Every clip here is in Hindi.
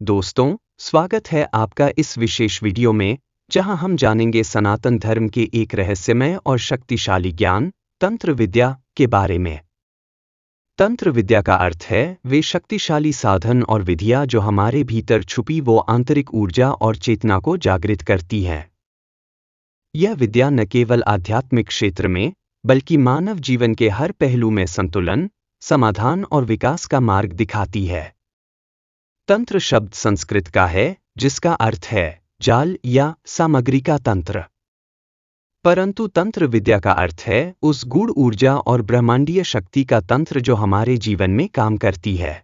दोस्तों, स्वागत है आपका इस विशेष वीडियो में, जहां हम जानेंगे सनातन धर्म के एक रहस्यमय और शक्तिशाली ज्ञान, तंत्र विद्या, के बारे में। तंत्र विद्या का अर्थ है वे शक्तिशाली साधन और विधियां जो हमारे भीतर छुपी वो आंतरिक ऊर्जा और चेतना को जागृत करती हैं। यह विद्या न केवल आध्यात्मिक क्षेत्र में, बल्कि मानव जीवन के हर पहलू में संतुलन, समाधान और विकास का मार्ग दिखाती है। तंत्र शब्द संस्कृत का है, जिसका अर्थ है जाल या सामग्री का तंत्र। परंतु तंत्र विद्या का अर्थ है उस गूढ़ ऊर्जा और ब्रह्मांडीय शक्ति का तंत्र जो हमारे जीवन में काम करती है।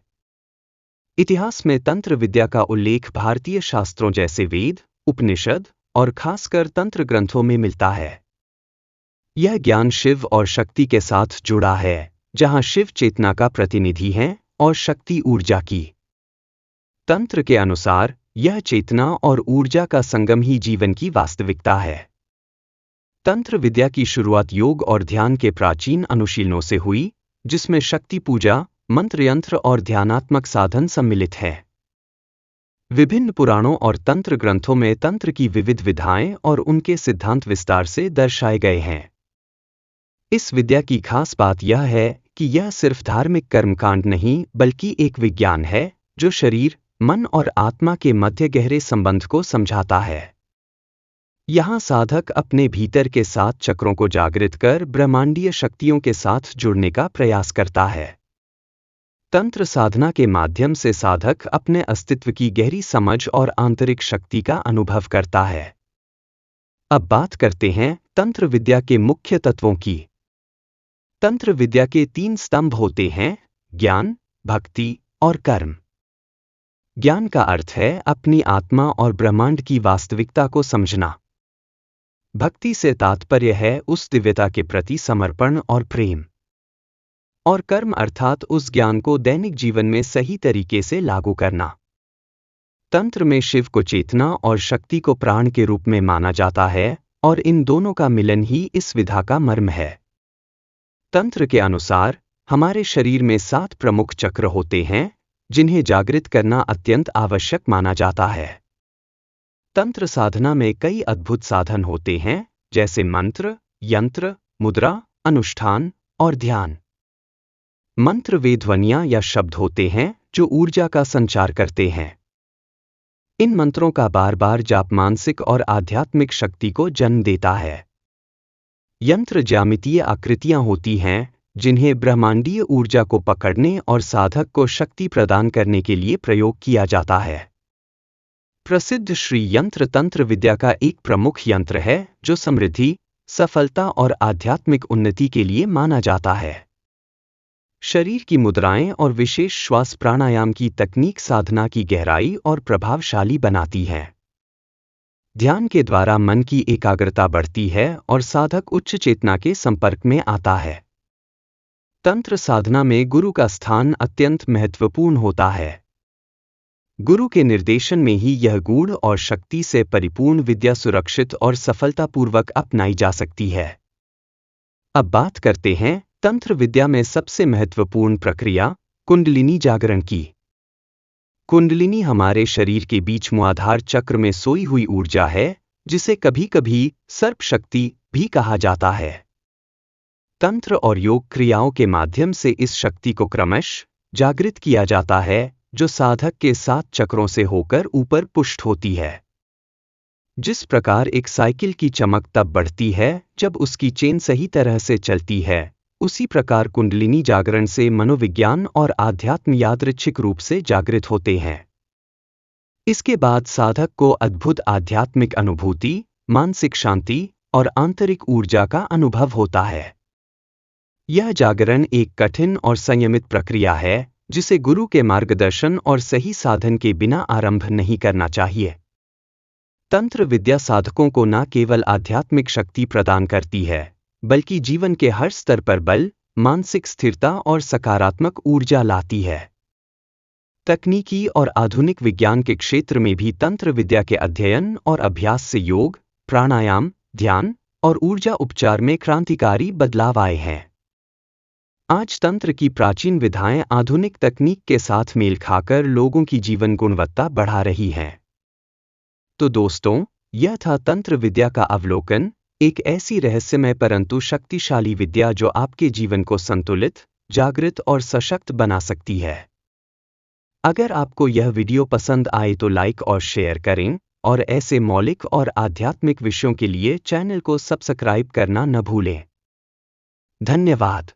इतिहास में तंत्र विद्या का उल्लेख भारतीय शास्त्रों जैसे वेद, उपनिषद और खासकर तंत्र ग्रंथों में मिलता है। यह ज्ञान शिव और शक्ति के साथ जुड़ा है, जहां शिव चेतना का प्रतिनिधि है और शक्ति ऊर्जा की। तंत्र के अनुसार यह चेतना और ऊर्जा का संगम ही जीवन की वास्तविकता है। तंत्र विद्या की शुरुआत योग और ध्यान के प्राचीन अनुशीलनों से हुई, जिसमें शक्ति पूजा, मंत्र यंत्र और ध्यानात्मक साधन सम्मिलित हैं। विभिन्न पुराणों और तंत्र ग्रंथों में तंत्र की विविध विधाएं और उनके सिद्धांत विस्तार से दर्शाए गए हैं। इस विद्या की खास बात यह है कि यह सिर्फ धार्मिक कर्मकांड नहीं, बल्कि एक विज्ञान है जो शरीर, मन और आत्मा के मध्य गहरे संबंध को समझाता है। यहाँ साधक अपने भीतर के 7 चक्रों को जागृत कर ब्रह्मांडीय शक्तियों के साथ जुड़ने का प्रयास करता है। तंत्र साधना के माध्यम से साधक अपने अस्तित्व की गहरी समझ और आंतरिक शक्ति का अनुभव करता है। अब बात करते हैं तंत्र विद्या के मुख्य तत्वों की। तंत्र विद्या के 3 स्तंभ होते हैं: ज्ञान, भक्ति और कर्म। ज्ञान का अर्थ है अपनी आत्मा और ब्रह्मांड की वास्तविकता को समझना। भक्ति से तात्पर्य है उस दिव्यता के प्रति समर्पण और प्रेम। और कर्म अर्थात उस ज्ञान को दैनिक जीवन में सही तरीके से लागू करना। तंत्र में शिव को चेतना और शक्ति को प्राण के रूप में माना जाता है, और इन दोनों का मिलन ही इस विधा का मर्म है। तंत्र के अनुसार हमारे शरीर में 7 प्रमुख चक्र होते हैं, जिन्हें जागृत करना अत्यंत आवश्यक माना जाता है। तंत्र साधना में कई अद्भुत साधन होते हैं, जैसे मंत्र, यंत्र, मुद्रा, अनुष्ठान और ध्यान। मंत्र वे ध्वनियां या शब्द होते हैं जो ऊर्जा का संचार करते हैं। इन मंत्रों का बार बार जाप मानसिक और आध्यात्मिक शक्ति को जन्म देता है। यंत्र ज्यामितीय आकृतियां होती हैं, जिन्हें ब्रह्मांडीय ऊर्जा को पकड़ने और साधक को शक्ति प्रदान करने के लिए प्रयोग किया जाता है। प्रसिद्ध श्री यंत्र तंत्र विद्या का एक प्रमुख यंत्र है जो समृद्धि, सफलता और आध्यात्मिक उन्नति के लिए माना जाता है। शरीर की मुद्राएं और विशेष श्वास प्राणायाम की तकनीक साधना की गहराई और प्रभावशाली बनाती हैं। ध्यान के द्वारा मन की एकाग्रता बढ़ती है और साधक उच्च चेतना के संपर्क में आता है। तंत्र साधना में गुरु का स्थान अत्यंत महत्वपूर्ण होता है। गुरु के निर्देशन में ही यह गूढ़ और शक्ति से परिपूर्ण विद्या सुरक्षित और सफलतापूर्वक अपनाई जा सकती है। अब बात करते हैं तंत्र विद्या में सबसे महत्वपूर्ण प्रक्रिया, कुंडलिनी जागरण की। कुंडलिनी हमारे शरीर के बीच मूलाधार चक्र में सोई हुई ऊर्जा है, जिसे कभी कभी सर्प शक्ति भी कहा जाता है। तंत्र और योग क्रियाओं के माध्यम से इस शक्ति को क्रमशः जागृत किया जाता है, जो साधक के 7 चक्रों से होकर ऊपर पुष्ट होती है। जिस प्रकार एक साइकिल की चमक तब बढ़ती है जब उसकी चेन सही तरह से चलती है, उसी प्रकार कुंडलिनी जागरण से मनोविज्ञान और आध्यात्म यादृच्छिक रूप से जागृत होते हैं। इसके बाद साधक को अद्भुत आध्यात्मिक अनुभूति, मानसिक शांति और आंतरिक ऊर्जा का अनुभव होता है। यह जागरण एक कठिन और संयमित प्रक्रिया है, जिसे गुरु के मार्गदर्शन और सही साधन के बिना आरंभ नहीं करना चाहिए। तंत्र विद्या साधकों को न केवल आध्यात्मिक शक्ति प्रदान करती है, बल्कि जीवन के हर स्तर पर बल, मानसिक स्थिरता और सकारात्मक ऊर्जा लाती है। तकनीकी और आधुनिक विज्ञान के क्षेत्र में भी तंत्र विद्या के अध्ययन और अभ्यास से योग, प्राणायाम, ध्यान और ऊर्जा उपचार में क्रांतिकारी बदलाव आए हैं। आज तंत्र की प्राचीन विधाएं आधुनिक तकनीक के साथ मेल खाकर लोगों की जीवन गुणवत्ता बढ़ा रही हैं। तो दोस्तों, यह था तंत्र विद्या का अवलोकन, एक ऐसी रहस्यमय परंतु शक्तिशाली विद्या जो आपके जीवन को संतुलित, जागृत और सशक्त बना सकती है। अगर आपको यह वीडियो पसंद आए तो लाइक और शेयर करें, और ऐसे मौलिक और आध्यात्मिक विषयों के लिए चैनल को सब्सक्राइब करना न भूलें। धन्यवाद।